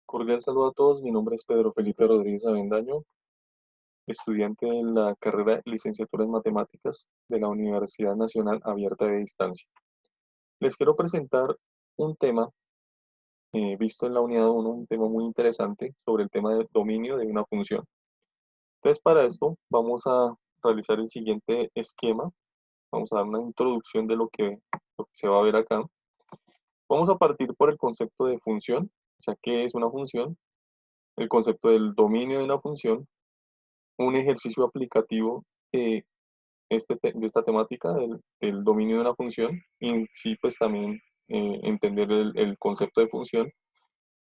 Cordial saludo a todos, mi nombre es Pedro Felipe Rodríguez Avendaño, estudiante en la carrera Licenciatura en Matemáticas de la Universidad Nacional Abierta de Distancia. Les quiero presentar un tema visto en la unidad 1, un tema muy interesante sobre el tema del dominio de una función. Entonces, para esto vamos a realizar el siguiente esquema. Vamos a dar una introducción de lo que se va a ver acá. Vamos a partir por el concepto de función, o sea, ¿qué es una función? El concepto del dominio de una función, un ejercicio aplicativo de, de esta temática del dominio de una función y en sí pues también entender el concepto de función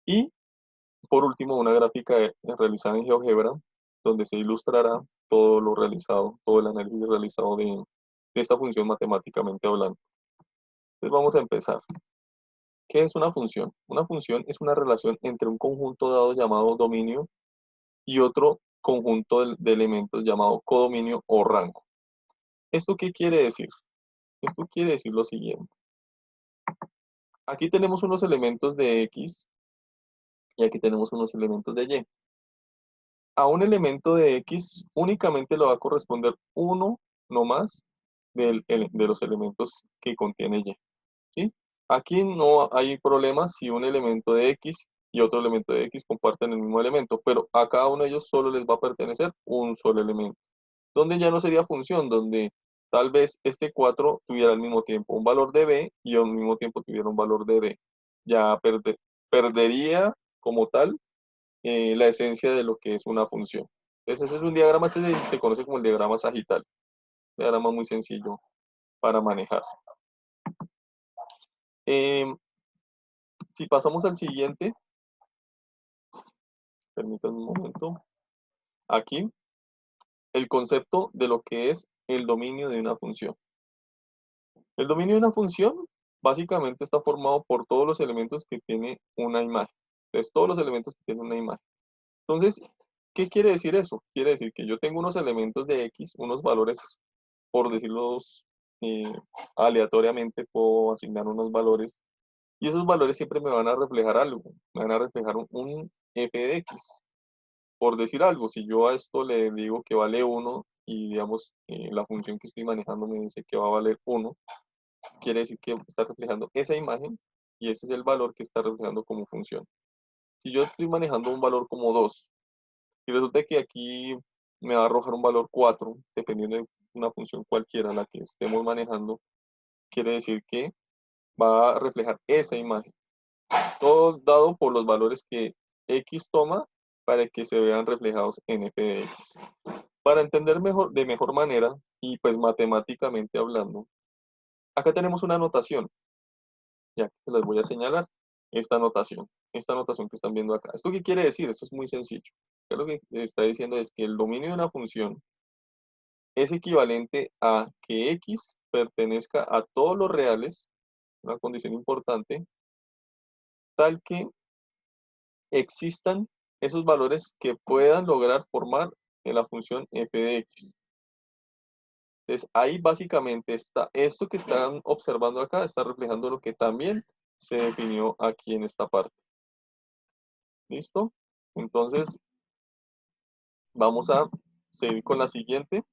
y por último una gráfica realizada en GeoGebra donde se ilustrará todo lo realizado, todo el análisis realizado de esta función matemáticamente hablando. Entonces vamos a empezar. ¿Qué es una función? Una función es una relación entre un conjunto dado llamado dominio y otro conjunto de elementos llamado codominio o rango. ¿Esto qué quiere decir? Esto quiere decir lo siguiente. Aquí tenemos unos elementos de X y aquí tenemos unos elementos de Y. A un elemento de X únicamente le va a corresponder uno no más de los elementos que contiene Y. ¿Sí? Aquí no hay problema si un elemento de X y otro elemento de X comparten el mismo elemento, pero a cada uno de ellos solo les va a pertenecer un solo elemento. Donde ya no sería función, donde tal vez este 4 tuviera al mismo tiempo un valor de B y al mismo tiempo tuviera un valor de D. Ya perdería como tal la esencia de lo que es una función. Entonces ese es un diagrama, este se conoce como el diagrama sagital. Un diagrama muy sencillo para manejar. Eh, si pasamos al siguiente, permítanme un momento. Aquí, el concepto de lo que es el dominio de una función. El dominio de una función básicamente está formado por todos los elementos que tiene una imagen. Entonces, todos los elementos que tienen una imagen. Entonces, ¿qué quiere decir eso? Quiere decir que yo tengo unos elementos de X, unos valores, por decirlos eh, aleatoriamente, puedo asignar unos valores, y esos valores siempre me van a reflejar algo, me van a reflejar un f de X. Por decir algo, si yo a esto le digo que vale 1 y digamos la función que estoy manejando me dice que va a valer 1, quiere decir que está reflejando esa imagen y ese es el valor que está reflejando como función. Si yo estoy manejando un valor como 2 y resulta que aquí me va a arrojar un valor 4, dependiendo de una función cualquiera la que estemos manejando, quiere decir que va a reflejar esa imagen. Todo dado por los valores que X toma para que se vean reflejados en f de X. Para entender de mejor manera y pues matemáticamente hablando, acá tenemos una notación, ya que se las voy a señalar, esta notación que están viendo acá. ¿Esto qué quiere decir? Esto es muy sencillo. Acá lo que está diciendo es que el dominio de una función es equivalente a que X pertenezca a todos los reales, una condición importante, tal que existan esos valores que puedan lograr formar en la función f de X. Entonces, ahí básicamente está, esto que están observando acá está reflejando lo que también se definió aquí en esta parte. ¿Listo? Entonces, vamos a seguir con la siguiente,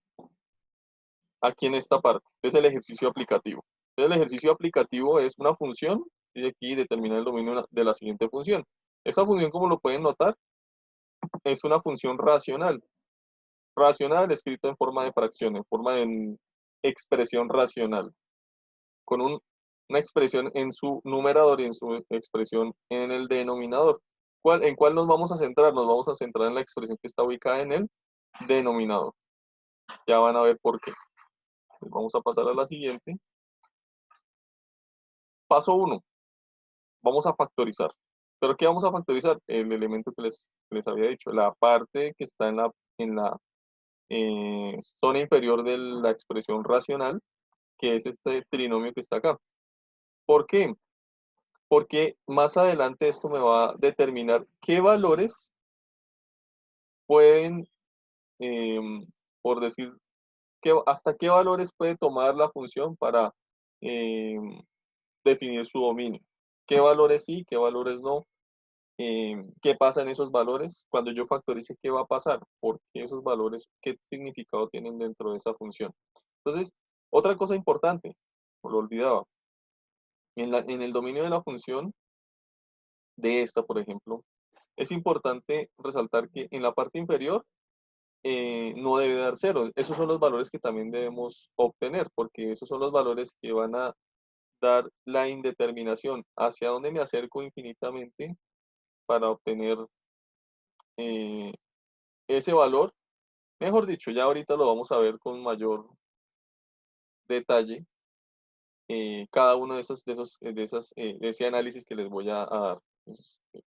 aquí en esta parte. Es el ejercicio aplicativo. Entonces, el ejercicio aplicativo es una función, y aquí determina el dominio de la siguiente función. Esta función, como lo pueden notar, es una función racional. Racional escrito en forma de fracción, en forma de expresión racional, con una expresión en su numerador y en su expresión en el denominador. ¿En cuál nos vamos a centrar? Nos vamos a centrar en la expresión que está ubicada en el denominador. Ya van a ver por qué. Vamos a pasar a la siguiente. Paso 1. Vamos a factorizar. ¿Pero qué vamos a factorizar? El elemento que les había dicho, la parte que está en la zona inferior de la expresión racional, que es este trinomio que está acá. ¿Por qué? Porque más adelante esto me va a determinar qué valores pueden, por decir, hasta qué valores puede tomar la función para definir su dominio. ¿Qué valores sí, qué valores no? qué pasa en esos valores. Cuando yo factorice, ¿qué va a pasar? ¿Por qué esos valores? ¿Qué significado tienen dentro de esa función? Entonces, otra cosa importante, lo olvidaba, en el dominio de la función de esta, por ejemplo, es importante resaltar que en la parte inferior no debe dar cero. Esos son los valores que también debemos obtener, porque esos son los valores que van a dar la indeterminación hacia dónde me acerco infinitamente para obtener eh, ese valor. Mejor dicho, ya ahorita lo vamos a ver con mayor detalle, cada uno de ese análisis que les voy a dar.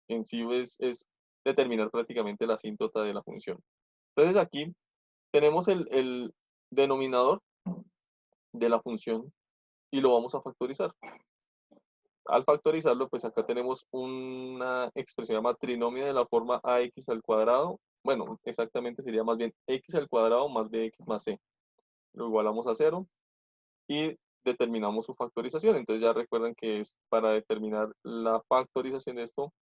En sí es determinar prácticamente la asíntota de la función. Entonces aquí tenemos el denominador de la función y lo vamos a factorizar. Al factorizarlo, pues acá tenemos una expresión llamada trinomio de la forma ax al cuadrado. Bueno, exactamente sería más bien x al cuadrado más bx más c. Lo igualamos a 0 y determinamos su factorización. Entonces ya recuerden que es para determinar la factorización de esto,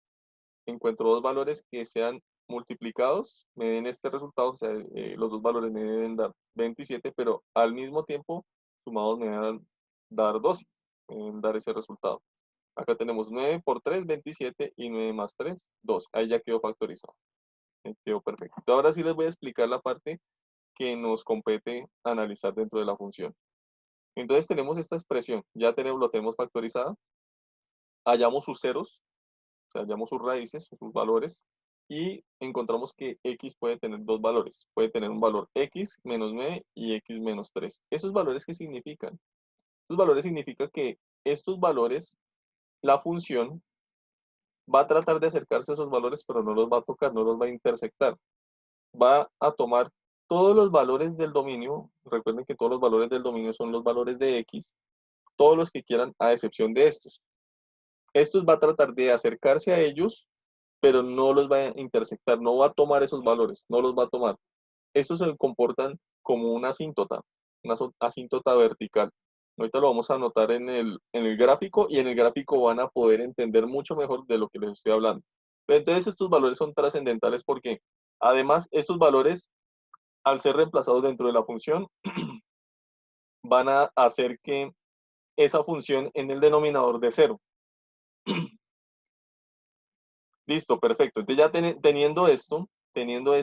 encuentro dos valores que sean multiplicados, me den este resultado, o sea, los dos valores me deben dar 27, pero al mismo tiempo sumados me deben dar 12, me deben dar ese resultado. Acá tenemos 9 por 3, 27 y 9 más 3, 12. Ahí ya quedó factorizado. Quedó perfecto. Ahora sí les voy a explicar la parte que nos compete analizar dentro de la función. Entonces tenemos esta expresión, ya lo tenemos factorizada. Hallamos sus ceros, o sea, hallamos sus raíces, sus valores, y encontramos que x puede tener dos valores. Puede tener un valor x menos 9 y x menos 3. ¿Esos valores qué significan? Estos valores significan que estos valores, la función va a tratar de acercarse a esos valores, pero no los va a tocar, no los va a intersectar. Va a tomar todos los valores del dominio, recuerden que todos los valores del dominio son los valores de x, todos los que quieran, a excepción de estos. Estos va a tratar de acercarse a ellos, pero no los va a intersectar, no va a tomar esos valores, no los va a tomar. Estos se comportan como una asíntota vertical. Ahorita lo vamos a anotar en el gráfico y en el gráfico van a poder entender mucho mejor de lo que les estoy hablando. Pero entonces estos valores son trascendentales porque además estos valores, al ser reemplazados dentro de la función, van a hacer que esa función en el denominador de cero. Listo, perfecto. Entonces ya teniendo esto, teniendo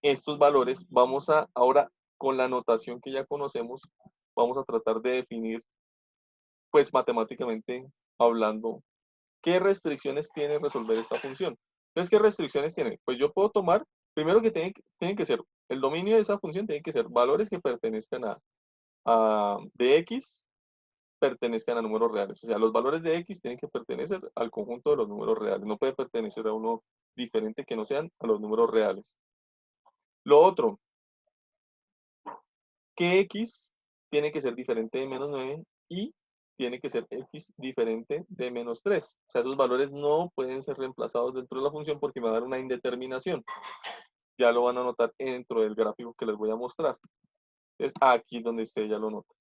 estos valores, vamos a ahora con la notación que ya conocemos, vamos a tratar de definir, pues matemáticamente hablando, qué restricciones tiene resolver esta función. Entonces, ¿qué restricciones tiene? Pues yo puedo tomar, primero que tienen que ser, el dominio de esa función tiene que ser valores que pertenezcan de x, pertenezcan a números reales. O sea, los valores de x tienen que pertenecer al conjunto de los números reales. No puede pertenecer a uno diferente que no sean a los números reales. Lo otro, que x tiene que ser diferente de menos 9 y tiene que ser x diferente de menos 3. O sea, esos valores no pueden ser reemplazados dentro de la función porque me va a dar una indeterminación. Ya lo van a notar dentro del gráfico que les voy a mostrar. Es aquí donde usted ya lo nota.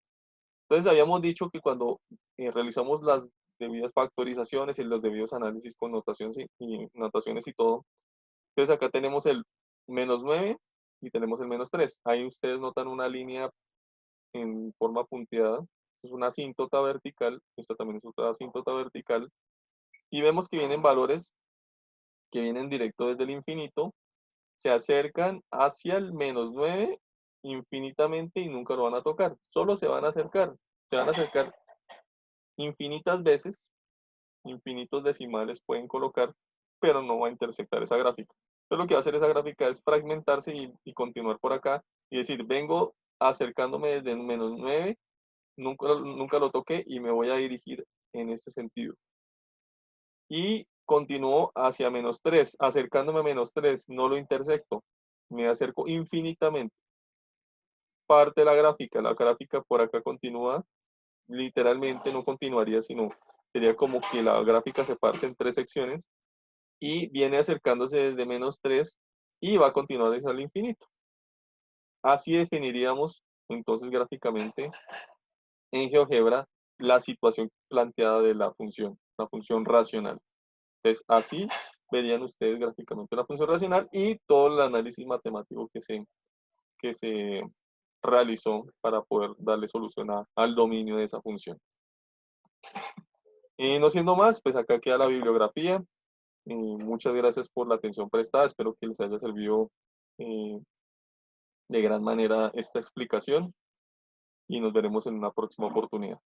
Entonces, habíamos dicho que cuando realizamos las debidas factorizaciones y los debidos análisis con notaciones y todo, entonces acá tenemos el menos 9 y tenemos el menos 3. Ahí ustedes notan una línea en forma punteada. Es una asíntota vertical, esta también es otra asíntota vertical, y vemos que vienen valores que vienen directo desde el infinito, se acercan hacia el menos 9 infinitamente y nunca lo van a tocar, solo se van a acercar infinitas veces, infinitos decimales pueden colocar, pero no va a intersectar esa gráfica. Entonces lo que va a hacer esa gráfica es fragmentarse y continuar por acá y decir, vengo acercándome desde el menos 9, nunca lo toqué y me voy a dirigir en este sentido. Y continúo hacia menos 3, acercándome a menos 3, no lo intersecto, me acerco infinitamente. Parte la gráfica por acá continúa, literalmente no continuaría, sino sería como que la gráfica se parte en tres secciones y viene acercándose desde menos 3 y va a continuar hacia el infinito. Así definiríamos entonces gráficamente en GeoGebra la situación planteada de la función racional. Entonces, así verían ustedes gráficamente la función racional y todo el análisis matemático que se realizó para poder darle solución al dominio de esa función. Y no siendo más, pues acá queda la bibliografía. Muchas gracias por la atención prestada. Espero que les haya servido eh, de gran manera esta explicación y nos veremos en una próxima oportunidad.